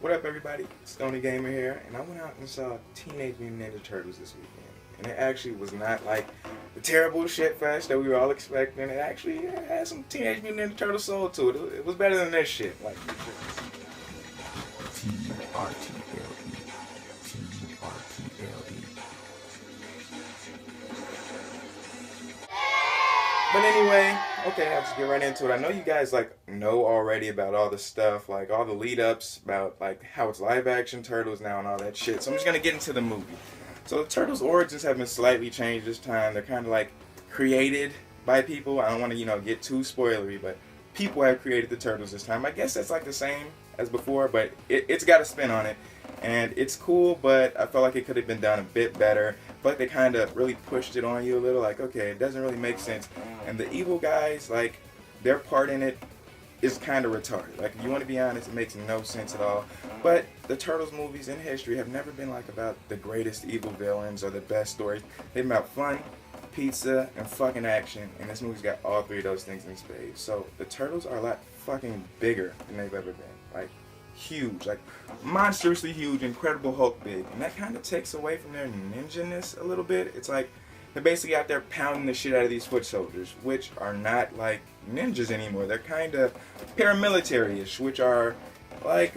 What up, everybody? Stoney Gamer here, and I went out and saw Teenage Mutant Ninja Turtles this weekend. And it actually was not like the terrible shit fest that we were all expecting. It actually had some Teenage Mutant Ninja Turtle soul to it. It was better than this shit. Like, T-R-T-L-E. T-R-T-L-E. but anyway, okay, I'll just get right into it. I know you guys like know already about all the stuff, like all the lead ups about like how it's live action Turtles now and all that shit. So I'm just gonna get into the movie. So the Turtles' origins have been slightly changed this time. They're kind of like created by people. I don't want to, get too spoilery, but people have created the Turtles this time. I guess that's like the same as before, but it's got a spin on it. And it's cool, but I felt like it could have been done a bit better. I feel like they kind of really pushed it on you a little. Like, okay, it doesn't really make sense. And the evil guys, like, their part in it is kind of retarded. Like, if you want to be honest, it makes no sense at all. But the Turtles movies in history have never been like about the greatest evil villains or the best stories. They've been about fun, pizza, and fucking action. And this movie's got all three of those things in spades. So the Turtles are a lot fucking bigger than they've ever been. Like, huge, like monstrously huge, Incredible Hulk big. And that kind of takes away from their ninja-ness a little bit. It's like they're basically out there pounding the shit out of these foot soldiers, which are not like ninjas anymore. They're kind of paramilitary-ish, which are like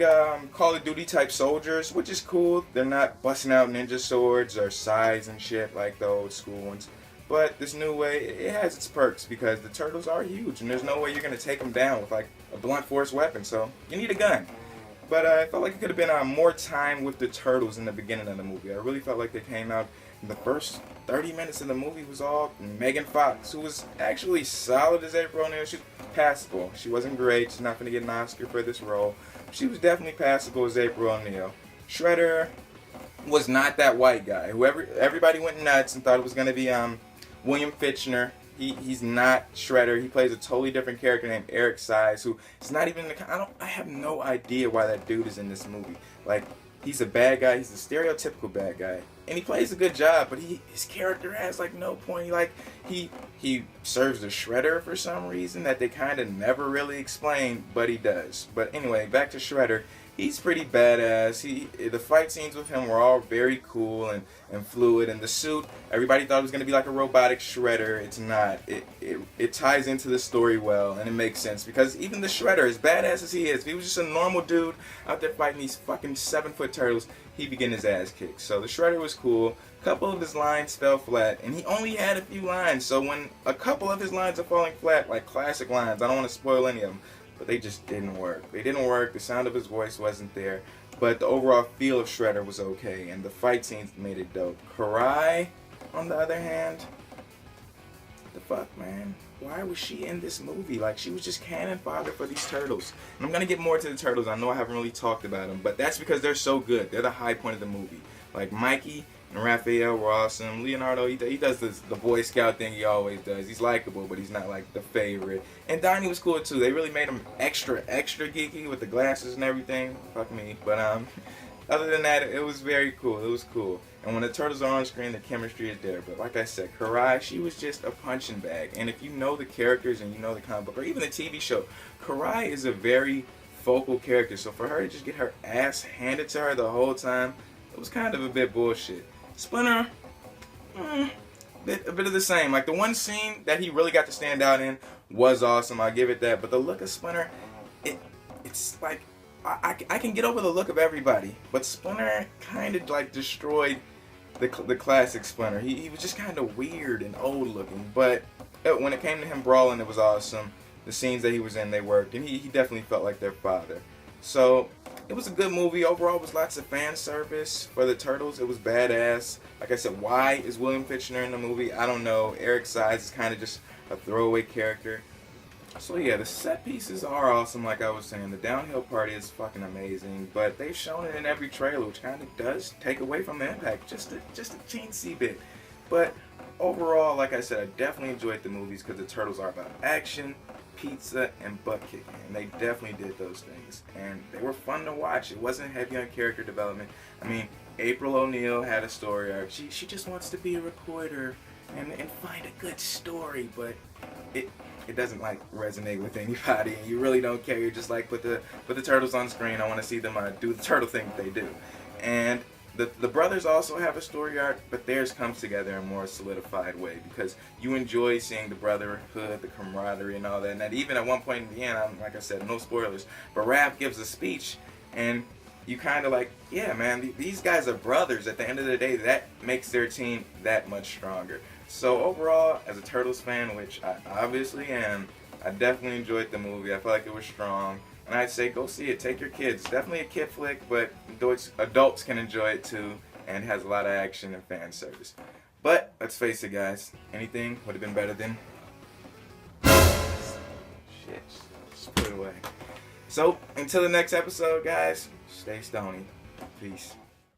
Call of Duty type soldiers, which is cool. They're not busting out ninja swords or scythes and shit like the old school ones. But this new way, it has its perks because the Turtles are huge, and there's no way you're going to take them down with like a blunt force weapon, so you need a gun. But I felt like it could have been more time with the Turtles in the beginning of the movie. I really felt like they came out in the first 30 minutes of the movie was all Megan Fox, who was actually solid as April O'Neil. She was passable. She wasn't great. She's not going to get an Oscar for this role. She was definitely passable as April O'Neil. Shredder was not that white guy. Everybody went nuts and thought it was going to be William Fichtner. He's not Shredder. He plays a totally different character named Eric Size, who is not even in the. I have no idea why that dude is in this movie. Like, he's a bad guy. He's a stereotypical bad guy, and he plays a good job. But his character has like no point. Like he serves the Shredder for some reason that they kind of never really explain, but he does. But anyway, back to Shredder. He's pretty badass. The fight scenes with him were all very cool and fluid. And the suit, everybody thought it was going to be like a robotic Shredder. It's not. It ties into the story well, and it makes sense. Because even the Shredder, as badass as he is, if he was just a normal dude out there fighting these fucking 7-foot turtles, he'd be getting his ass kicked. So the Shredder was cool. A couple of his lines fell flat, and he only had a few lines. So when a couple of his lines are falling flat, like classic lines, I don't want to spoil any of them, but they just didn't work. They didn't work. The sound of his voice wasn't there. But the overall feel of Shredder was okay, and the fight scenes made it dope. Karai, on the other hand, the fuck, man? Why was she in this movie? Like, she was just cannon fodder for these turtles. And I'm gonna get more to the turtles. I know I haven't really talked about them, but that's because they're so good. They're the high point of the movie. Like, Mikey and Raphael were awesome. Leonardo, he does the Boy Scout thing he always does. He's likable, but he's not like the favorite. And Donnie was cool too. They really made him extra geeky with the glasses and everything. Fuck me. But other than that, it was very cool. It was cool. And when the turtles are on screen, the chemistry is there. But like I said, Karai, she was just a punching bag. And if you know the characters and you know the comic book or even the TV show, Karai is a very focal character. So for her to just get her ass handed to her the whole time, it was kind of a bit bullshit. Splinter, a bit of the same. Like, the one scene that he really got to stand out in was awesome. I'll give it that. But the look of Splinter, it's like, I can get over the look of everybody. But Splinter kind of, like, destroyed the classic Splinter. He was just kind of weird and old looking. But when it came to him brawling, it was awesome. The scenes that he was in, they worked. And he definitely felt like their father. So it was a good movie. Overall, it was lots of fan service for the Turtles. It was badass. Like I said, why is William Fichtner in the movie? I don't know. Eric Size is kind of just a throwaway character. So yeah, the set pieces are awesome, like I was saying. The downhill party is fucking amazing, but they've shown it in every trailer, which kind of does take away from the impact, just a teensy bit. But overall, like I said, I definitely enjoyed the movies because the Turtles are about action, pizza, and butt kicking, and they definitely did those things, and they were fun to watch. It wasn't heavy on character development. I mean, April O'Neil had a story arc. She just wants to be a reporter and find a good story, but it doesn't like resonate with anybody, and you really don't care. You're just like, put the turtles on screen. I want to see them do the turtle thing that they do. And the brothers also have a story arc, but theirs comes together in a more solidified way because you enjoy seeing the brotherhood, the camaraderie, and all that. And that even at one point in the end, like I said, no spoilers, but Raph gives a speech, and you kind of like, yeah, man, these guys are brothers. At the end of the day, that makes their team that much stronger. So overall, as a Turtles fan, which I obviously am, I definitely enjoyed the movie. I felt like it was strong. And I'd say go see it. Take your kids. Definitely a kid flick, but adults can enjoy it too, and has a lot of action and fan service. But let's face it, guys. Anything would have been better than shit. Just put it away. So until the next episode, guys. Stay Stoney. Peace.